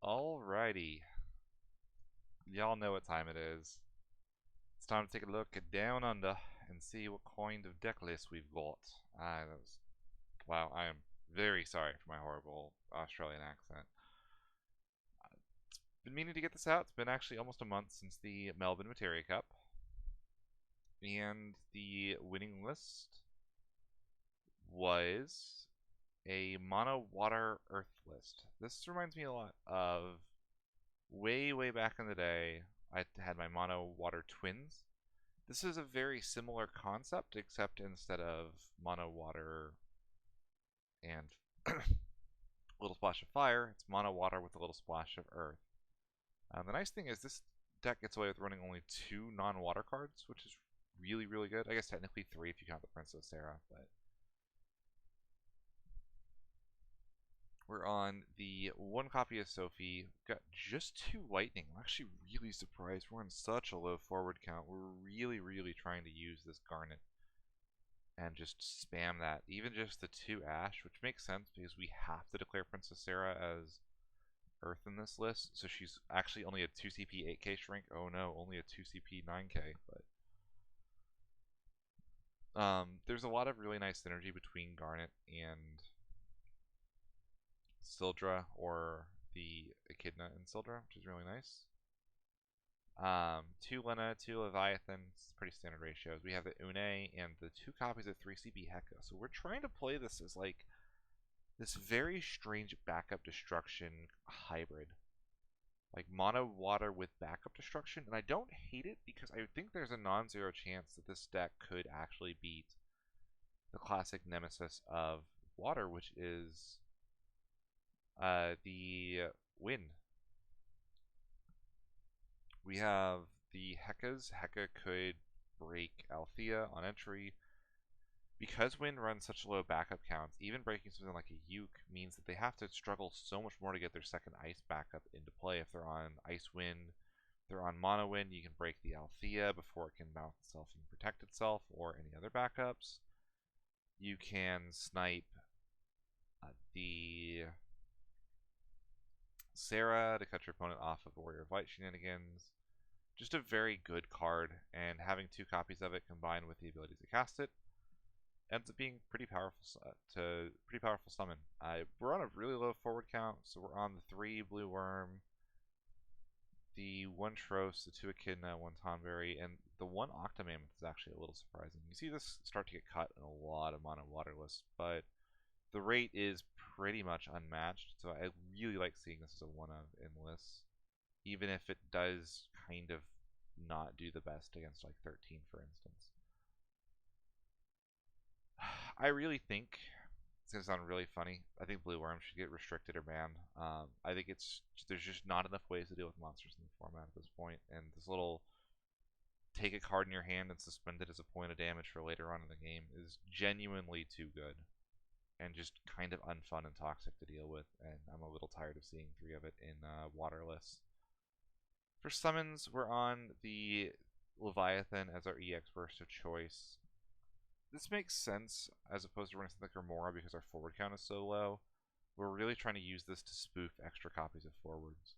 Alrighty. Y'all know what time it is. It's time to take a look at Down Under and see what kind of deck list we've got. Wow, I am very sorry for my horrible Australian accent. Been meaning to get this out. It's been actually almost a month since the Melbourne Materia Cup. And the winning list was a mono water earth list. This reminds me a lot of way back in the day. I had my mono water twins. This is a very similar concept, except instead of mono water and a little splash of fire, it's mono water with a little splash of earth. The nice thing is this deck gets away with running only 2 non-water cards, which is really good. I guess technically 3 if you count the Princess Sarah, but we're on the 1 copy of Sophie. We've got just 2 lightning. I'm actually really surprised. We're on such a low forward count. We're really trying to use this Garnet and just spam that. Even just the 2 Ash, which makes sense because we have to declare Princess Sarah as Earth in this list. So she's actually only a 2 CP 8k shrink. Oh no, only a 2 CP 9k. But there's a lot of really nice synergy between Garnet and Sildra, or the Echidna and Sildra, which is really nice. 2 Lena, 2 Leviathan, pretty standard ratios. We have the Une and the 2 copies of 3 CP Heka. So we're trying to play this as like this very strange backup destruction hybrid. Like mono water with backup destruction, and I don't hate it because I think there's a non-zero chance that this deck could actually beat the classic nemesis of water, which is the wind. We have the Hekas. Heka could break Althea on entry. Because wind runs such low backup counts, even breaking something like a Uke means that they have to struggle so much more to get their second ice backup into play. If they're on Ice Wind, if they're on Mono Wind, you can break the Althea before it can mount itself and protect itself, or any other backups. You can snipe the Sarah to cut your opponent off of Warrior of Light shenanigans. Just a very good card, and having 2 copies of it combined with the ability to cast it ends up being pretty powerful summon. We're on a really low forward count, so we're on the 3 Blue Worm, the 1 Tros, the 2 Echidna, 1 Tonberry, and the 1 Octomammoth is actually a little surprising. You see this start to get cut in a lot of mono water lists, but the rate is pretty much unmatched, so I really like seeing this as a 1 of in lists, even if it does kind of not do the best against like 13, for instance. I really think it's gonna sound really funny. I think Blue Worm should get restricted or banned. I think there's just not enough ways to deal with monsters in the format at this point, and this little take a card in your hand and suspend it as a point of damage for later on in the game is genuinely too good, and just kind of unfun and toxic to deal with. And I'm a little tired of seeing 3 of it in waterless. For summons, we're on the Leviathan as our EX burst of choice. This makes sense as opposed to running something like Remora because our forward count is so low. We're really trying to use this to spoof extra copies of forwards.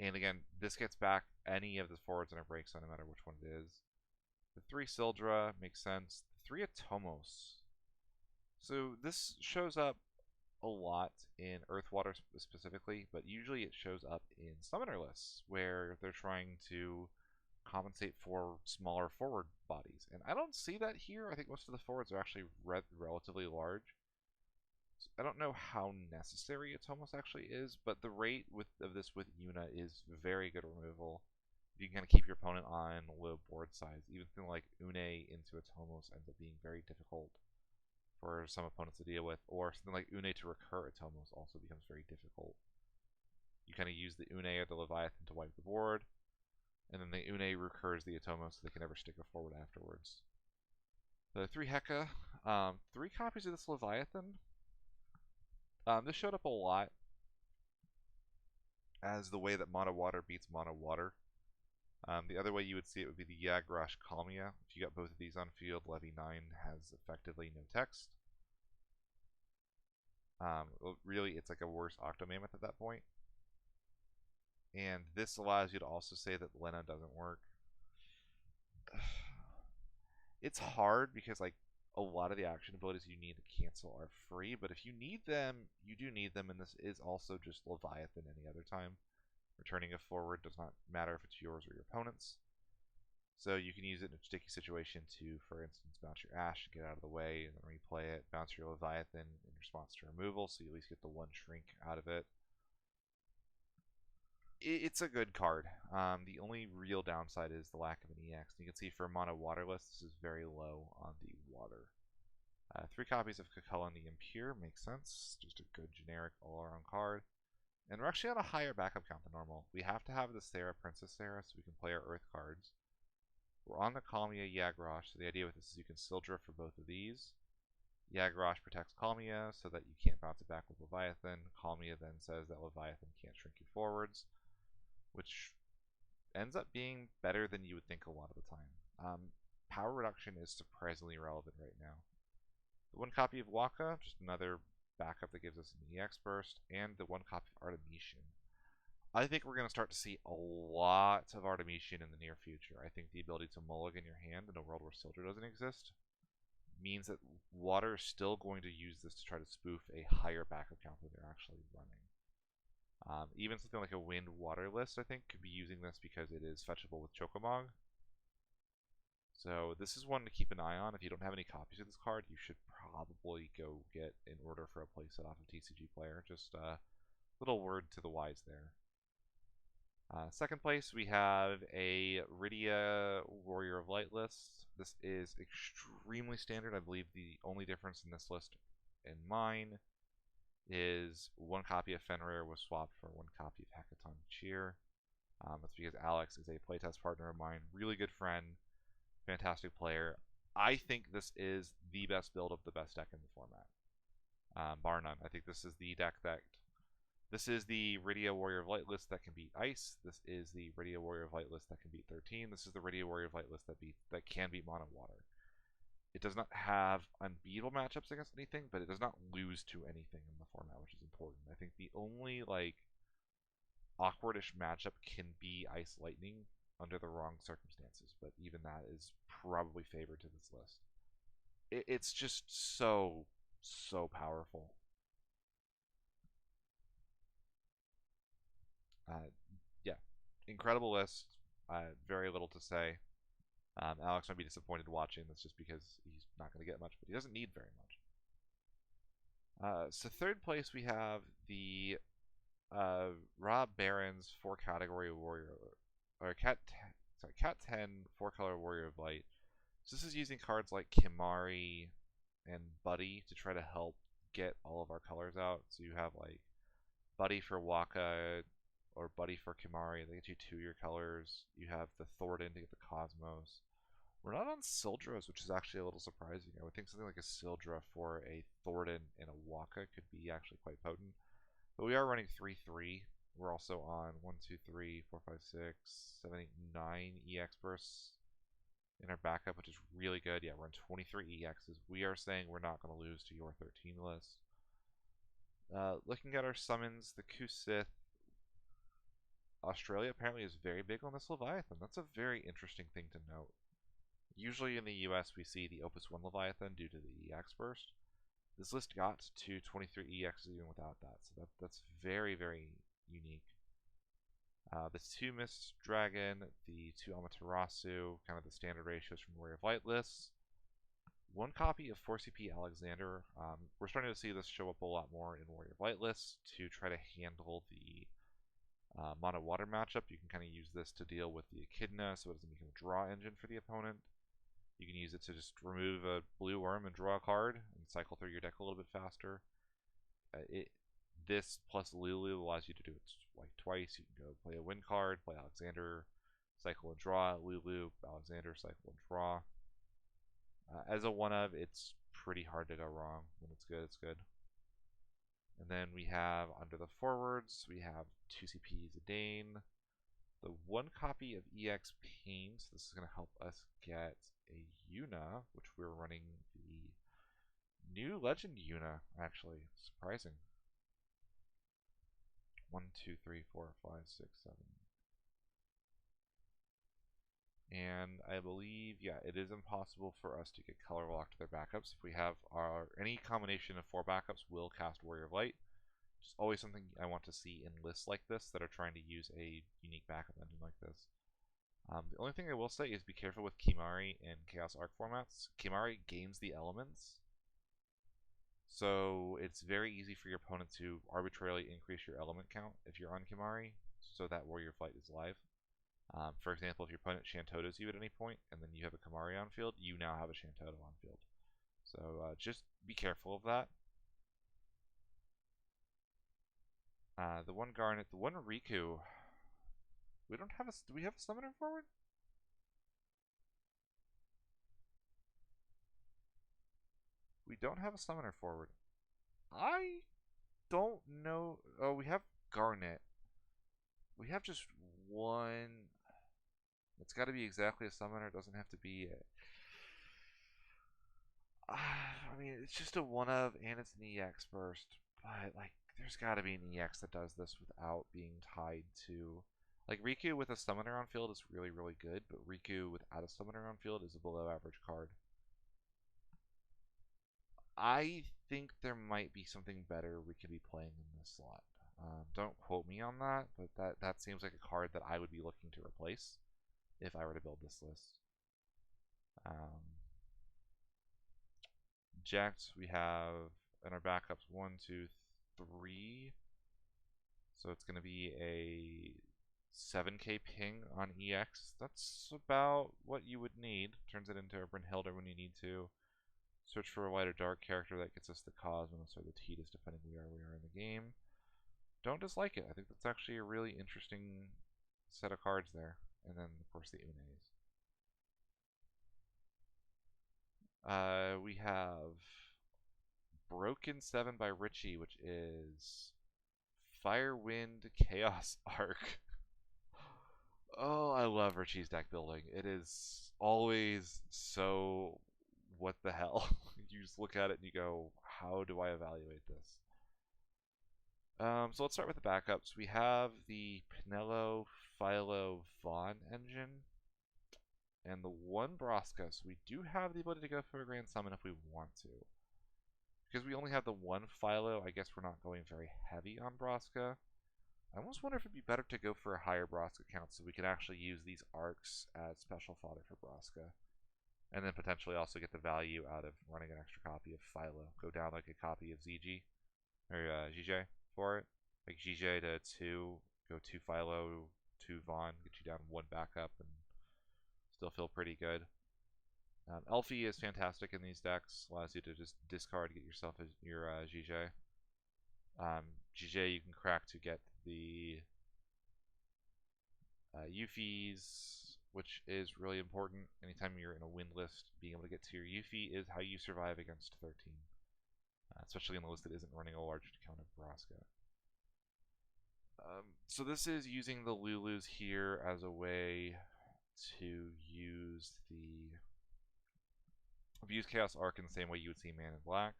And again, this gets back any of the forwards in our break zone, no matter which one it is. The 3 Sildra makes sense. The 3 Atomos. So this shows up a lot in Earthwater specifically, but usually it shows up in summoner lists where they're trying to compensate for smaller forward bodies, and I don't see that here. I think most of the forwards are actually relatively large. So I don't know how necessary Atomos actually is, but the rate of this with Yuna is very good removal. You can kind of keep your opponent on low board size. Even something like Une into Atomos ends up being very difficult for some opponents to deal with, or something like Une to recur Atomos also becomes very difficult. You kind of use the Une or the Leviathan to wipe the board, and then the Une recurs the Atomos so they can never stick a forward afterwards. The 3 Heka, 3 copies of this Leviathan. This showed up a lot as the way that mono water beats mono water. The other way you would see it would be the Yagrash Kalmia. If you got both of these on field, Levy 9 has effectively no text. Really, it's like a worse Octomammoth at that point. And this allows you to also say that Lena doesn't work. It's hard because like a lot of the action abilities you need to cancel are free, but if you need them, you do need them, and this is also just Leviathan any other time. Returning a forward does not matter if it's yours or your opponent's. So you can use it in a sticky situation to, for instance, bounce your Ash, get out of the way, and then replay it, bounce your Leviathan in response to removal, so you at least get the one shrink out of it. It's a good card. The only real downside is the lack of an EX. You can see for mono waterless, this is very low on the water. 3 copies of Kakula the Impure makes sense. Just a good generic all-around card. And we're actually on a higher backup count than normal. We have to have the Sarah, Princess Sarah, so we can play our Earth cards. We're on the Kalmia Yagrosh, so the idea with this is you can still drift for both of these. Yagrosh protects Kalmia so that you can't bounce it back with Leviathan. Kalmia then says that Leviathan can't shrink you forwards, which ends up being better than you would think a lot of the time. Power reduction is surprisingly relevant right now. The 1 copy of Waka, just another backup that gives us an EX burst, and the 1 copy of Artemisian. I think we're going to start to see a lot of Artemisian in the near future. I think the ability to mulligan your hand in a world where Sildra doesn't exist means that Water is still going to use this to try to spoof a higher backup count than they're actually running. Even something like a Wind Water list, I think, could be using this because it is fetchable with Chocomog. So this is one to keep an eye on. If you don't have any copies of this card, you should probably go get an order for a playset off of TCG Player. Just a little word to the wise there. Second place, we have a Rydia Warrior of Light list. This is extremely standard. I believe the only difference in this list and mine is 1 copy of Fenrir was swapped for 1 copy of Hecaton Cheer. That's because Alex is a playtest partner of mine, really good friend, fantastic player. I think this is the best build of the best deck in the format, bar none. I think this is the deck that... This is the Rydia Warrior of Light list that can beat Ice. This is the Rydia Warrior of Light list that can beat 13. This is the Rydia Warrior of Light list that can beat Mono Water. It does not have unbeatable matchups against anything, but it does not lose to anything in the format, which is important. I think the only like awkwardish matchup can be Ice Lightning under the wrong circumstances, but even that is probably favored to this list. It's just so powerful. Yeah, incredible list. Very little to say. Alex might be disappointed watching this just because he's not going to get much, but he doesn't need very much. So third place we have the Rob Barron's 4-category warrior, or Cat 10 4-color warrior of light. So this is using cards like Kimari and Buddy to try to help get all of our colors out. So you have like Buddy for Waka or Buddy for Kimari. They get you 2-year colors. You have the Thornton to get the Cosmos. We're not on Sildras, which is actually a little surprising. I would think something like a Sildra for a Thornton and a Waka could be actually quite potent. But we are running 3-3. We're also on 1, 2, 3, 4, 5, 6, 7, 8, 9 EX bursts in our backup, which is really good. Yeah, we're on 23 EXs. We are saying we're not going to lose to your 13 list. Looking at our summons, the Kusith. Australia apparently is very big on this Leviathan. That's a very interesting thing to note. Usually in the US we see the Opus 1 Leviathan due to the EX burst. This list got to 23 EXs even without that, so that's very unique. The 2 Mist Dragon, the 2 Amaterasu, kind of the standard ratios from Warrior of Light lists. 1 copy of 4CP Alexander. We're starting to see this show up a lot more in Warrior of Light lists to try to handle the mono water matchup. You can kind of use this to deal with the Echidna so it doesn't become a draw engine for the opponent. You can use it to just remove a blue worm and draw a card and cycle through your deck a little bit faster. This plus Lulu allows you to do it like twice. You can go play a win card, play Alexander, cycle and draw, Lulu, Alexander, cycle and draw. As a one-of, it's pretty hard to go wrong. When it's good, it's good. And then we have, under the forwards, we have 2CP Zidane, the 1 copy of EX Pain, so this is going to help us get a Yuna, which we're running the new Legend Yuna, actually. Surprising. 1, 2, 3, 4, 5, 6, 7. And I believe, yeah, it is impossible for us to get color locked to their backups. If we have any combination of 4 backups will cast Warrior of Light. It's always something I want to see in lists like this that are trying to use a unique backup engine like this. The only thing I will say is be careful with Kimari and Chaos Arc formats. Kimari gains the elements, so it's very easy for your opponent to arbitrarily increase your element count if you're on Kimari, so that Warrior Flight is live. For example, if your opponent Shantotas you at any point, and then you have a Kimari on field, you now have a Shantota on field. So just be careful of that. The one Garnet, the one Riku. We don't have a. Do we have a summoner forward? We don't have a summoner forward. I don't know. Oh, we have Garnet. We have just one. It's got to be exactly a summoner. It doesn't have to be. I mean, it's just a one of, and it's an EX burst. But like, there's got to be an EX that does this without being tied to. Like, Riku with a summoner on field is really, really good, but Riku without a summoner on field is a below average card. I think there might be something better we could be playing in this slot. Don't quote me on that, but that seems like a card that I would be looking to replace if I were to build this list. Jax, we have in our backups 1, 2, 3. So it's going to be a 7k ping on EX. That's about what you would need. Turns it into a Brynhilda when you need to. Search for a light or dark character that gets us the Cosmos or the Tidus, depending where we are in the game. Don't dislike it. I think that's actually a really interesting set of cards there. And then, of course, the Unes. We have Broken 7 by Richie, which is Fire, Wind, Chaos Arc. Oh, I love Richie's deck building. It is always so what the hell. You just look at it and you go, how do I evaluate this? So let's start with the backups. We have the Pinello, Philo, Vaughn engine, and the one Braska. So we do have the ability to go for a Grand Summon if we want to. Because we only have the one Philo, I guess we're not going very heavy on Braska. I almost wonder if it'd be better to go for a higher Braska count so we can actually use these arcs as special fodder for Braska. And then potentially also get the value out of running an extra copy of Philo. Go down like a copy of ZG, or GJ for it. Like GJ to 2, go 2 Philo, 2 Vaughn, get you down 1 backup, and still feel pretty good. Elfie is fantastic in these decks. Allows you to just discard, get yourself your GJ. GJ you can crack to get the Euphies, which is really important. Anytime you're in a win list, being able to get to your Euphy is how you survive against 13. Especially in a list that isn't running a large count of Braska. So this is using the Lulus here as a way to use Chaos Arc in the same way you would see Man in Black.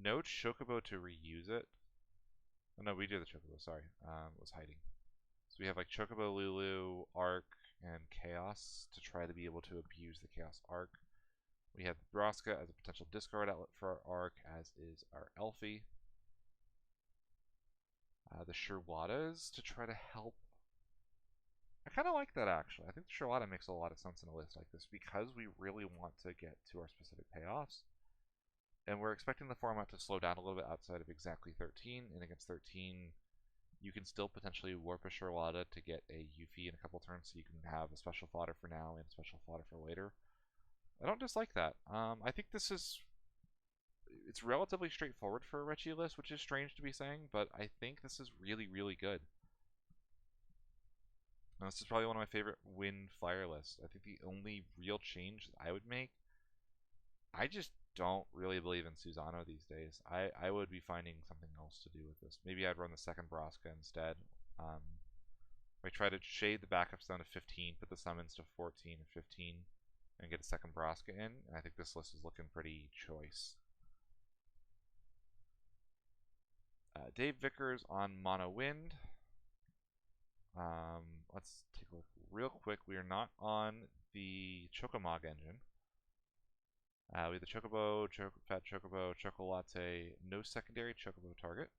No Chocobo to reuse it. Oh, no, we do the Chocobo, sorry. It was hiding. So we have like Chocobo, Lulu, Arc, and Chaos to try to be able to abuse the Chaos Arc. We have Braska as a potential discard outlet for our Arc, as is our Elfie. The Sherladas to try to help. I kind of like that actually. I think the Sherlada makes a lot of sense in a list like this because we really want to get to our specific payoffs. And we're expecting the format to slow down a little bit outside of exactly 13. And against 13, you can still potentially warp a Sherlada to get a Euphy in a couple turns so you can have a special fodder for now and a special fodder for later. I don't dislike that. I think this is... It's relatively straightforward for a Richie list, which is strange to be saying, but I think this is really, really good. Now, this is probably one of my favorite Wind Fire lists. I think the only real change that I would make, I just don't really believe in Susano these days. I would be finding something else to do with this. Maybe I'd run the second Braska instead. I try to shade the backups down to 15, put the summons to 14 or 15, and get a second Braska in. And I think this list is looking pretty choice. Dave Vickers on Mono Wind. Let's take a look real quick. We are not on the Chocomog engine. We have the Chocobo, Fat Chocobo, Chocolatte, no secondary Chocobo target.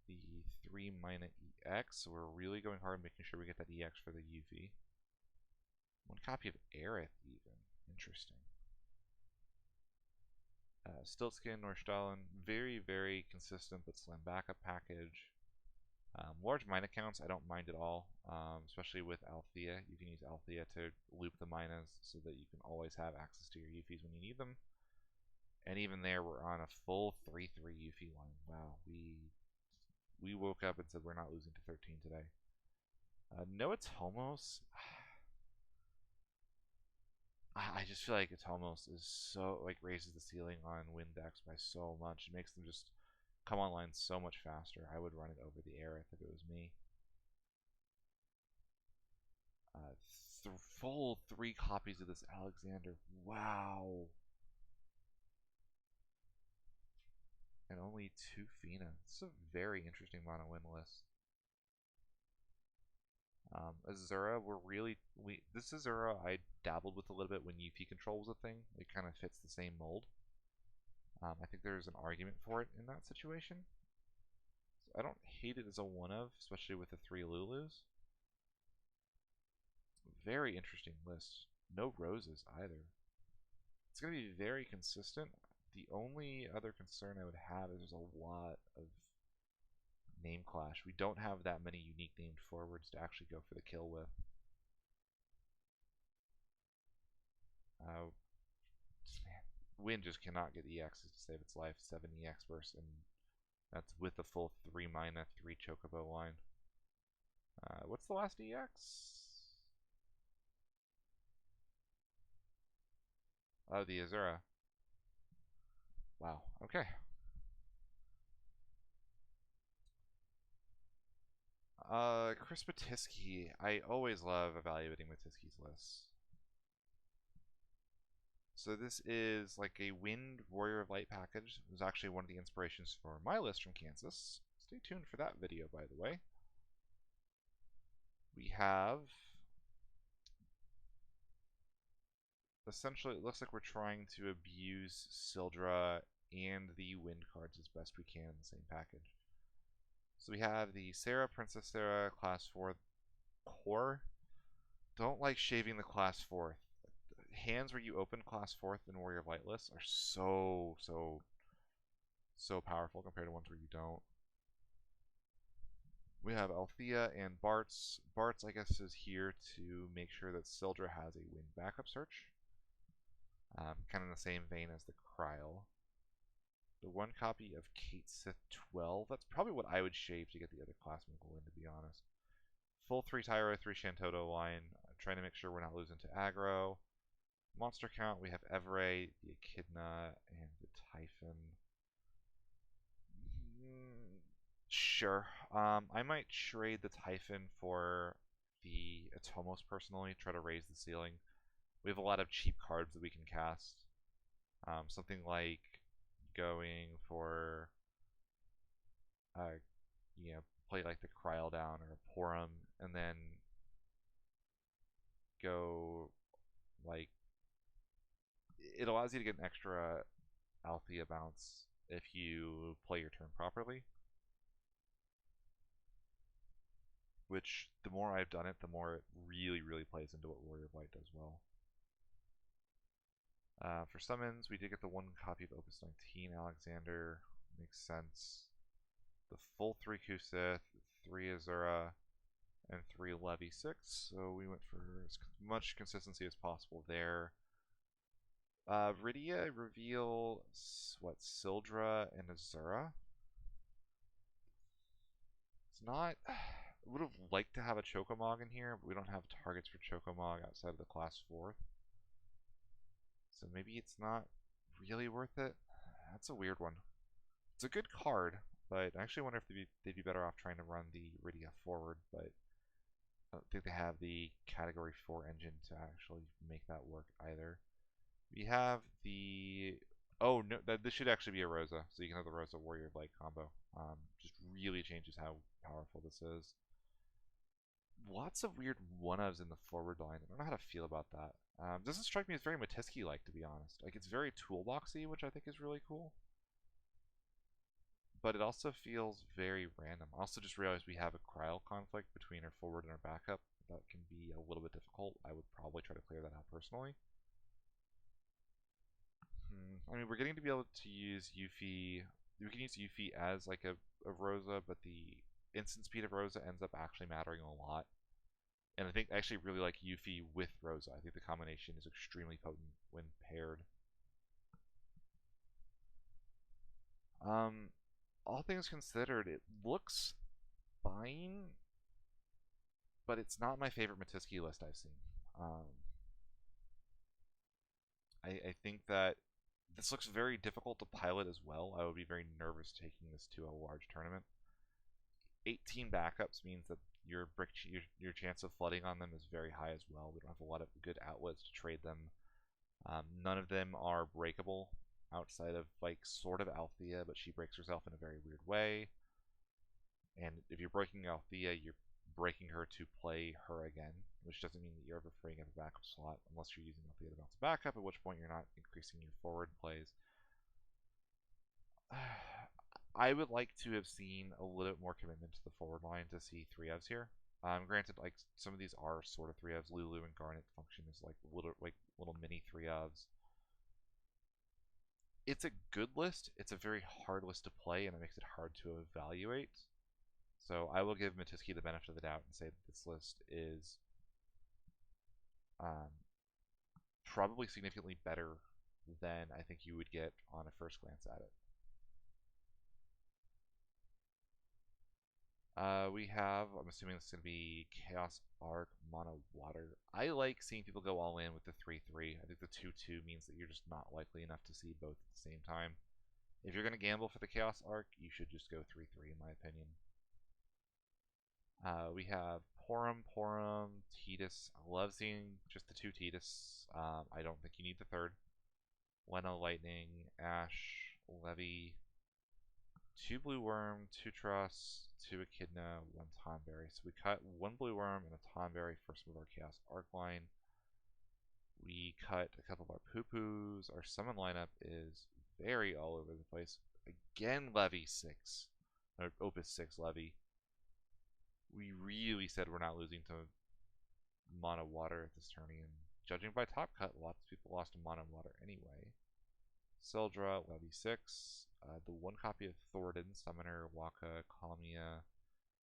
The 3 Mina EX, so we're really going hard making sure we get that EX for the UV. One copy of Aerith even. Interesting. Stiltskin, Norstalen, very, very consistent but slim backup package. Large mina counts, I don't mind at all, especially with Althea. You can use Althea to loop the minas so that you can always have access to your Euphies when you need them. And even there, we're on a full 3-3 Euphy line. Wow, we woke up and said we're not losing to 13 today. No Atomos. I just feel like Atomos is so, like, raises the ceiling on Wind decks by so much. It makes them just come online so much faster. I would run it over the Aerith if it was me. Full 3 copies of this Alexander. Wow. And only 2 Fina. This is a very interesting mono win list. Azura, this Azura I dabbled with a little bit when UP control was a thing. It kind of fits the same mold. I think there's an argument for it in that situation. So I don't hate it as a one of, especially with the 3 Lulus. Very interesting list. No roses either. It's going to be very consistent. The only other concern I would have is there's a lot of name clash. We don't have that many unique named forwards to actually go for the kill with. Man, Wind just cannot get EXs to save its life. 7 EX bursts, and that's with the full 3 mana, 3 Chocobo line. What's the last EX? Oh, the Azura. Wow, okay. Chris Matisky. I always love evaluating Matisky's lists. So this is like a Wind Warrior of Light package. It was actually one of the inspirations for my list from Kansas. Stay tuned for that video, by the way. We have... Essentially, it looks like we're trying to abuse Sildra and the Wind cards as best we can in the same package. So we have the Sarah, Princess Sarah, Class 4 core. Don't like shaving the Class 4th. Hands where you open Class 4th in Warrior of Light lists are so powerful compared to ones where you don't. We have Althea and Bartz. Bartz, I guess, is here to make sure that Sildra has a Wind backup search. Kind of in the same vein as the Cryle. The 1 copy of Kate Sith 12. That's probably what I would shave to get the other class Muggle in, to be honest. Full 3 Tyro, 3 Shantoto line. Trying to make sure we're not losing to aggro. Monster count, we have Everay, the Echidna, and the Typhon. Sure. I might trade the Typhon for the Atomos personally, try to raise the ceiling. We have a lot of cheap cards that we can cast. Something like going for, play like the Cryle down or a Porum, and then go like, it allows you to get an extra Althea bounce if you play your turn properly. Which, the more I've done it, the more it really plays into what Warrior of Light does well. For summons, we did get the 1 copy of Opus 19 Alexander. Makes sense. The full 3 Kusith, 3 Azura, and 3 Levy 6. So we went for as much consistency as possible there. Rydia reveal, what, Sildra and Azura? It's not... would have liked to have a Chocomog in here, but we don't have targets for Chocomog outside of the Class 4th. So maybe it's not really worth it. That's a weird one. It's a good card, but I actually wonder if they'd be better off trying to run the Rydia forward, but I don't think they have the Category 4 engine to actually make that work either. We have the Oh no, this should actually be a Rosa, so you can have the Rosa Warrior Light combo. Just really changes how powerful this is. Lots of weird one-ofs in the forward line. I don't know how to feel about that. Doesn't strike me as very Matisky-like, to be honest. Like, it's very toolboxy, which I think is really cool. But it also feels very random. I also just realized we have a Cryo conflict between our forward and our backup. That can be a little bit difficult. I would probably try to clear that out personally. I mean, we're getting to be able to use Yuffie. We can use Yuffie as like a Rosa, but the instant speed of Rosa ends up actually mattering a lot. And I think I actually really like Yuffie with Rosa. I think the combination is extremely potent when paired. All things considered, it looks fine, but it's not my favorite Matisky list I've seen. I think that this looks very difficult to pilot as well. I would be very nervous taking this to a large tournament. 18 backups means that your chance of flooding on them is very high as well. We don't have a lot of good outlets to trade them. None of them are breakable outside of like sort of Althea, but she breaks herself in a very weird way. And if you're breaking Althea, you're breaking her to play her again, which doesn't mean that you're ever freeing up a backup slot unless you're using Althea to bounce a backup, at which point you're not increasing your forward plays. I would like to have seen a little bit more commitment to the forward line to see 3-ofs here. Granted, like some of these are sort of 3-ofs. Lulu and Garnet function as like little mini 3-ofs. It's a good list. It's a very hard list to play, and it makes it hard to evaluate. So I will give Matisky the benefit of the doubt and say that this list is probably significantly better than I think you would get on a first glance at it. We have, I'm assuming this is going to be Chaos Arc Mono Water. I like seeing people go all in with the 3-3. I think the 2-2 means that you're just not likely enough to see both at the same time. If you're going to gamble for the Chaos Arc, you should just go 3-3 in my opinion. We have Porum, Tidus. I love seeing just the 2 Tidus. I don't think you need the third. Leno Lightning, Ash, Levy, 2 Blue Worm, 2 Truss, 2 Echidna, 1 Tonberry. So we cut 1 Blue Worm and a Tonberry first move our Chaos Arc line. We cut a couple of our Poo-Poos. Our summon lineup is very all over the place. Again, Levy 6. Or Opus 6 Levy. We really said we're not losing to Mono Water at this tourney, and judging by Top Cut, lots of people lost to Mono Water anyway. Sildra, Levy 6, the 1 copy of Thornton, Summoner, Waka, Kamiya.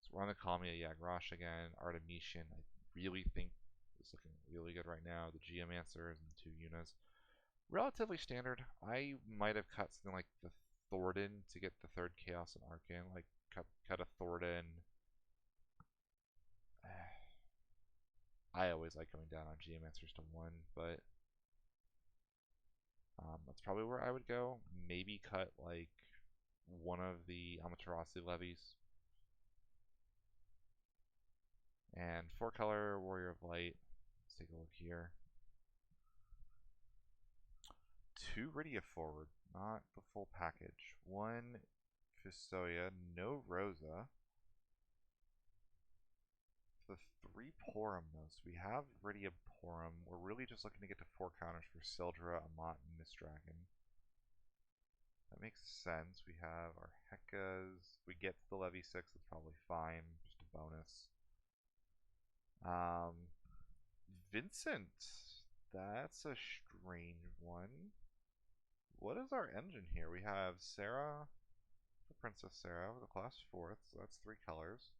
So we're on the Kamiya Yagrash again. Artemisian, I really think is looking really good right now. The Geomancers and 2 Yunas. Relatively standard. I might have cut something like the Thornton to get the 3rd Chaos and Arcane. Like, cut a Thornton. I always like going down on Geomancers to 1, but that's probably where I would go. Maybe cut like one of the Amaterasu levies. And 4-color Warrior of Light. Let's take a look here. 2 Rydia forward, not the full package. 1 Fusoya, no Rosa. The 3 Porum though, so we have Rydia Porum. We're really just looking to get to 4 counters for Sildra, Amat, and Mistdragon. That makes sense. We have our Hekkas. We get to the Levy 6, that's probably fine. Just a bonus. Vincent. That's a strange one. What is our engine here? We have Sarah, the Princess Sarah with a class 4th, so that's 3 colors.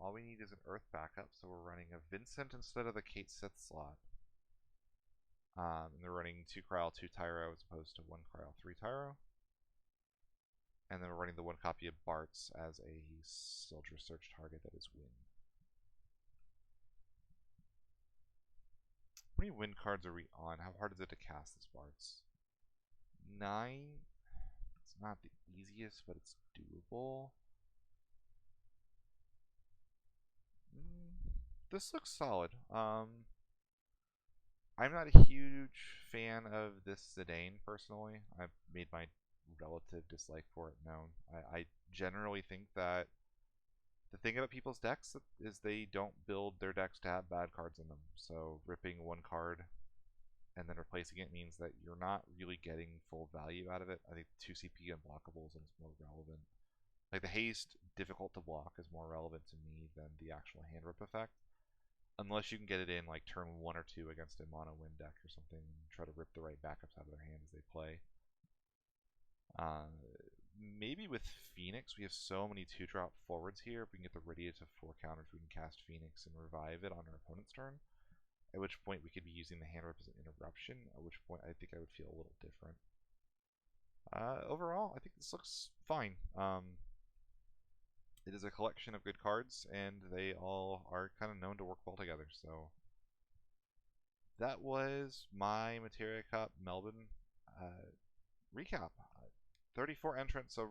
All we need is an Earth backup, so we're running a Vincent instead of the Kate Sith slot. And they're running 2 Cryo, 2 Tyro as opposed to 1 Cryo, 3 Tyro. And then we're running the 1 copy of Bart's as a Sildra search target that is win. How many win cards are we on? How hard is it to cast this Bart's? 9. It's not the easiest, but it's doable. This looks solid. I'm not a huge fan of this Zidane personally. I've made my relative dislike for it known. I generally think that the thing about people's decks is they don't build their decks to have bad cards in them. So ripping one card and then replacing it means that you're not really getting full value out of it. I think 2 CP unblockables is more relevant. Like the haste, difficult to block, is more relevant to me than the actual hand rip effect. Unless you can get it in like turn 1 or 2 against a mono win deck or something, and try to rip the right backups out of their hand as they play. Uh, Maybe with Phoenix, we have so many 2-drop forwards here. If we can get the Rydia to 4 counters, we can cast Phoenix and revive it on our opponent's turn. At which point we could be using the hand rip as an interruption, at which point I think I would feel a little different. Overall, I think this looks fine. It is a collection of good cards, and they all are kind of known to work well together. So that was my Materia Cup Melbourne recap. 34 entrants, so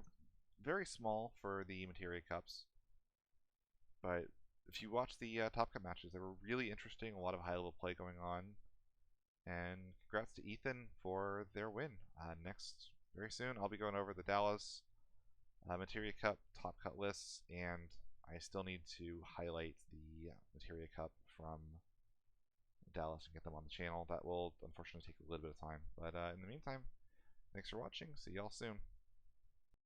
very small for the Materia Cups. But if you watch the Top Cup matches, they were really interesting. A lot of high-level play going on. And congrats to Ethan for their win. Next, very soon, I'll be going over the Dallas Materia Cup top cut lists, and I still need to highlight the Materia Cup from Dallas and get them on the channel. That will unfortunately take a little bit of time. But in the meantime, thanks for watching. See y'all soon.